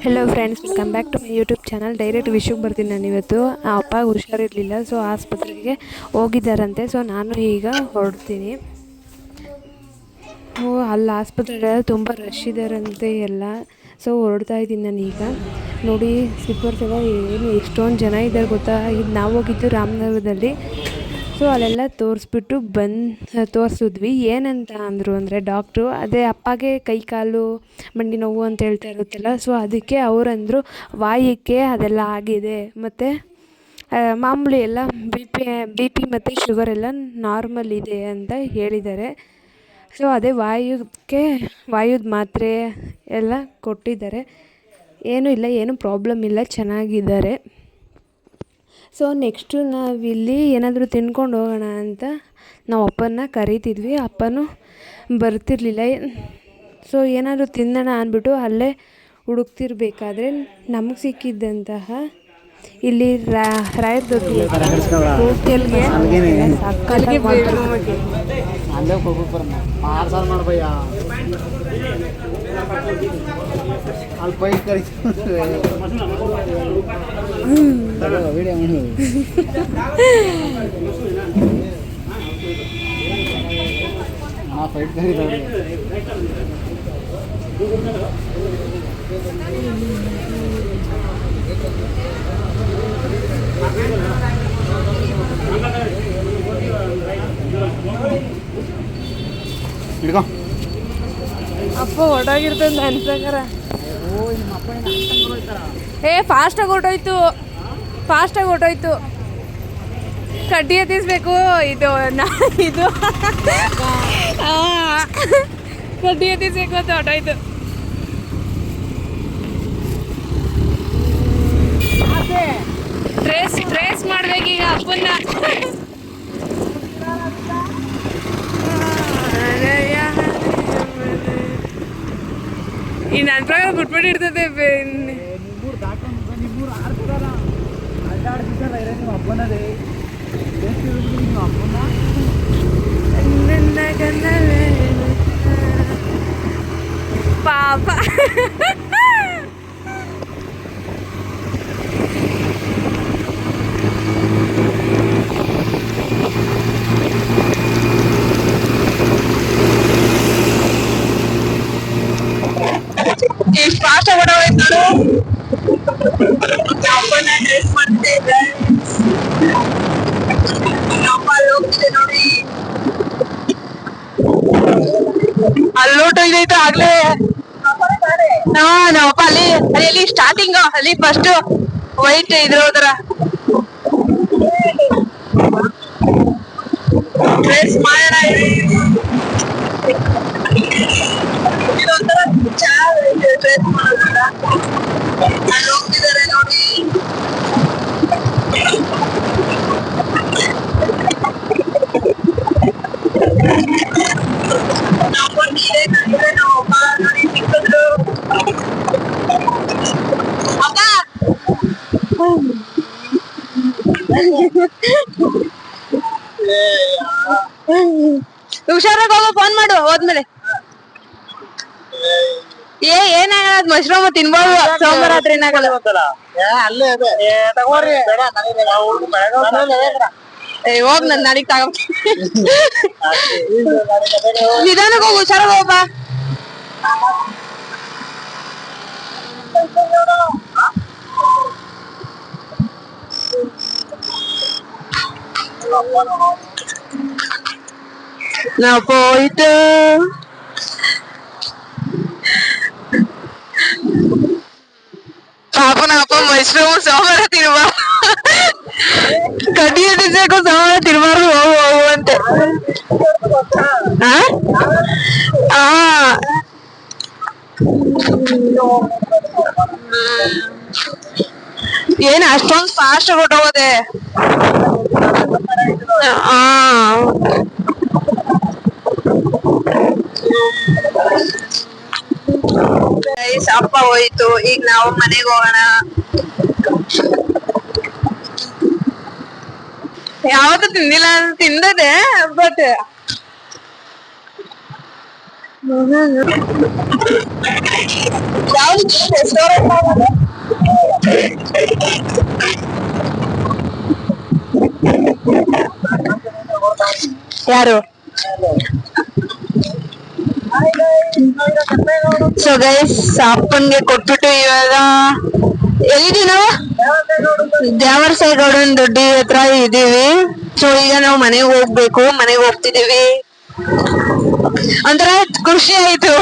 Hello friends, welcome back to my YouTube channel. Direct ವಿಷಯಕ್ಕೆ ಬರ್ತೀನಿ ನಾನು ಇವತ್ತು. ಅಪ್ಪಾಗೆ ಹುಷಾರಿರಲಿಲ್ಲ, ಸೊ ಆಸ್ಪತ್ರೆಗೆ ಹೋಗಿದ್ದಾರಂತೆ. ಸೊ ನಾನು ಈಗ ಹೊರಡ್ತೀನಿ. ಅಲ್ಲಿ ಆಸ್ಪತ್ರೆ ತುಂಬ ರಶ್ ಇದ್ದಾರಂತೆ ಎಲ್ಲ. ಸೊ ಹೊರಡ್ತಾ ಇದ್ದೀನಿ ನಾನು ಈಗ. ನೋಡಿ ಸ್ಲಿಪ್ಪರ್ಸ್ ಎಲ್ಲ ಏನು ಎಷ್ಟೊಂದು ಜನ ಇದ್ದಾರೆ ಗೊತ್ತಾ. ಇದು ನಾವು ಹೋಗಿದ್ದು ರಾಮನಗರದಲ್ಲಿ. ಸೊ ಅಲ್ಲೆಲ್ಲ ತೋರಿಸ್ಬಿಟ್ಟು ತೋರಿಸಿದ್ವಿ. ಏನಂತ ಅಂದರು ಅಂದರೆ ಡಾಕ್ಟ್ರು, ಅದೇ ಅಪ್ಪಗೆ ಕೈ ಕಾಲು ಮಂಡಿ ನೋವು ಅಂತ ಹೇಳ್ತಾ ಇರುತ್ತಲ್ಲ, ಸೊ ಅದಕ್ಕೆ ಅವರಂದರು ವಾಯಕ್ಕೆ ಅದೆಲ್ಲ ಆಗಿದೆ. ಮತ್ತು ಮಾಮೂಲಿ ಎಲ್ಲ ಬಿ ಪಿ ಮತ್ತು ಶುಗರ್ ಎಲ್ಲ ನಾರ್ಮಲ್ ಇದೆ ಅಂತ ಹೇಳಿದ್ದಾರೆ. ಸೊ ಅದೇ ವಾಯುದ ಮಾತ್ರೆ ಎಲ್ಲ ಕೊಟ್ಟಿದ್ದಾರೆ. ಏನೂ ಇಲ್ಲ, ಏನೂ ಪ್ರಾಬ್ಲಮ್ ಇಲ್ಲ, ಚೆನ್ನಾಗಿದ್ದಾರೆ. ಸೊ ನೆಕ್ಸ್ಟು ನಾವಿಲ್ಲಿ ಏನಾದರೂ ತಿನ್ಕೊಂಡು ಹೋಗೋಣ ಅಂತ ನಾವು ಅಪ್ಪನ ಕರೀತಿದ್ವಿ. ಅಪ್ಪನೂ ಬರ್ತಿರ್ಲಿಲ್ಲ. ಸೊ ಏನಾದರೂ ತಿನ್ನೋಣ ಅಂದ್ಬಿಟ್ಟು ಅಲ್ಲೇ ಹುಡುಕ್ತಿರ್ಬೇಕಾದ್ರೆ ನಮಗೆ ಸಿಕ್ಕಿದ್ದಂತಹ ಇಲ್ಲಿ ರಾಯರ ದೊಡ್ಡ ಹೋಟೆಲ್ಗೆ ಅಪ್ಪ ಹೊಡಾಗಿರ್ತದೆ ನನ್ನ ಪ್ರಕಾರ. ಫಾಸ್ಟಾಗಿ ಹೊಟ್ಟೋಯ್ತು. ಕಡ್ಡಿ ಎತ್ತಿಸ್ಬೇಕು. ಇದು ಕಡ್ಡಿ ಎತ್ತಿಸ್ಬೇಕು ಅಂತ ಹೊಟ್ಟೋಯ್ತು. ಟ್ರೇಸ್ ಮಾಡ್ಬೇಕೀಗ ಅಪ್ಪನ್ನ. ಈ ನನ್ನ ಪ್ರಕಾರ ಬಿಟ್ಬಿಟ್ಟಿರ್ತದೆ. ಪಾಪ ಎಷ್ಟು ಫಾಸ್ಟ್ ಆಗೋಯ್ತು. ಡ್ರೆಸ್ ಮಾಡ್ತಿದ್ದೆ ನೋಡಿ. ಅಲ್ಲೋಟೈತೈತೆ ಆಗ್ಲೇ. ನಮ್ಮಪ್ಪ ಅಲ್ಲಿ ಸ್ಟಾರ್ಟಿಂಗ್ ಅಲ್ಲಿ ಫಸ್ಟ್ ವೈಟ್ ಇದ್ರೋದ್ರ ಡ್ರೆಸ್ ಮಾಡೋಣ. ಇದೊಂಥರ ಡ್ರೆಸ್ ಮಾಡೋದ್ರ ಅಲ್ಲಿ ಹೋಗ್ತಿದ್ದಾರೆ ನೋಡಿ. ಹುಷಾರಾಗಿ ಹೋಗೋ, ಫೋನ್ ಮಾಡು ಹೋದ್ಮೇಲೆ. ಏನಾಗಲ್ಲ, ಮಶ್ರೂಮ್ ತಿನ್ಬೋದು. ಸೋಮವಾರ ರಾತ್ರಿ ಏನಾಗಲ್ಲ. ಹೋಗ್ ನನ್ ನಾಳೆಗ್ ತಗೋ. ನಿಧಾನಕ್ಕೆ ಹೋಗು, ಹುಷಾರಾಗಿ ಹೋಗಪ್ಪ. ನಾವು போயிட்டு ಪಾಪನಪ್ಪ ಮಶ್ರೂಮ್ ಸೋಮವಾರ ತಿನ್ಬಾರ್ದು. ಕಡ್ಡಿ ಎತ್ತಿಸಬೇಕು, ಸೋಮವಾರ ತಿನ್ಬಾರ್ದು. ಹೋಗು ಅಂತೆ. ಏನ್ ಅಷ್ಟೊಂದು ಫಾಸ್ಟ್ ಹೊಟ್ಟೋಗೋದೆ. ಅಪ್ಪ ಹೋಯ್ತು, ಈಗ ನಾವು ಮನೆಗೆ ಹೋಗೋಣ. ಯಾವತ್ತೂ ತಿಂದಿಲ್ಲ, ತಿಂದದೆ ಬಟ್ ಯಾರು? ಸೊ ಗೈಸ್ ಅಪ್ಪನ್ಗೆ ಕೊಟ್ಬಿಟ್ಟು ಇವಾಗ ಎಲ್ಲಿದ್ದೀವಿ ನಾವು? ದ್ಯಾವರಸೇಗೌಡನ್ ದೊಡ್ಡಿ ಹತ್ರ ಇದೀವಿ. ಸೊ ಈಗ ನಾವು ಮನೆಗೆ ಹೋಗ್ಬೇಕು, ಮನೆಗೆ ಹೋಗ್ತಿದೀವಿ. ಒಂಥರ ಖುಷಿ ಆಯ್ತು.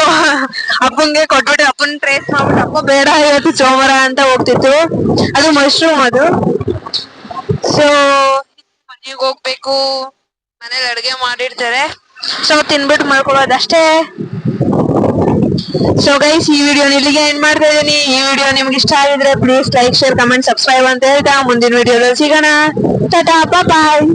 ಅಪ್ಪನ್ಗೆ ಕೊಟ್ಬಿಟ್ಟು ಅಪ್ಪನ್ ಟ್ರೇಸ್ ಮಾಡ್ಬಿಟ್ಟು ಅಪ್ಪ ಬೇಡ ಇವತ್ತು ಸೋಮವಾರ ಅಂತ ಹೋಗ್ತಿತ್ತು. ಅದು ಮಶ್ರೂಮ್ ಅದು. ಸೊ ಮನೆಗೆ ಹೋಗ್ಬೇಕು, ಮನೇಲಿ ಅಡ್ಗೆ ಮಾಡಿರ್ತಾರೆ. ಸೊ ತಿನ್ಬಿಟ್ಟು ಮಾಡ್ಕೊಳ್ಳೋದಷ್ಟೇ. ಸೊ ಗೈಸ್ ಈ ವಿಡಿಯೋ ಇಲ್ಲಿಗೆ ಎಂಡ್ ಮಾಡ್ತಾ ಇದೀನಿ. ಈ ವಿಡಿಯೋ ನಿಮ್ಗೆ ಇಷ್ಟ ಆಗಿದ್ರೆ please like, share, comment, subscribe ಅಂತ ಹೇಳ್ತಾ ಮುಂದಿನ ವಿಡಿಯೋದಲ್ಲಿ ಸಿಗೋಣ. ಟಾಟಾ, ಬಾಯ್.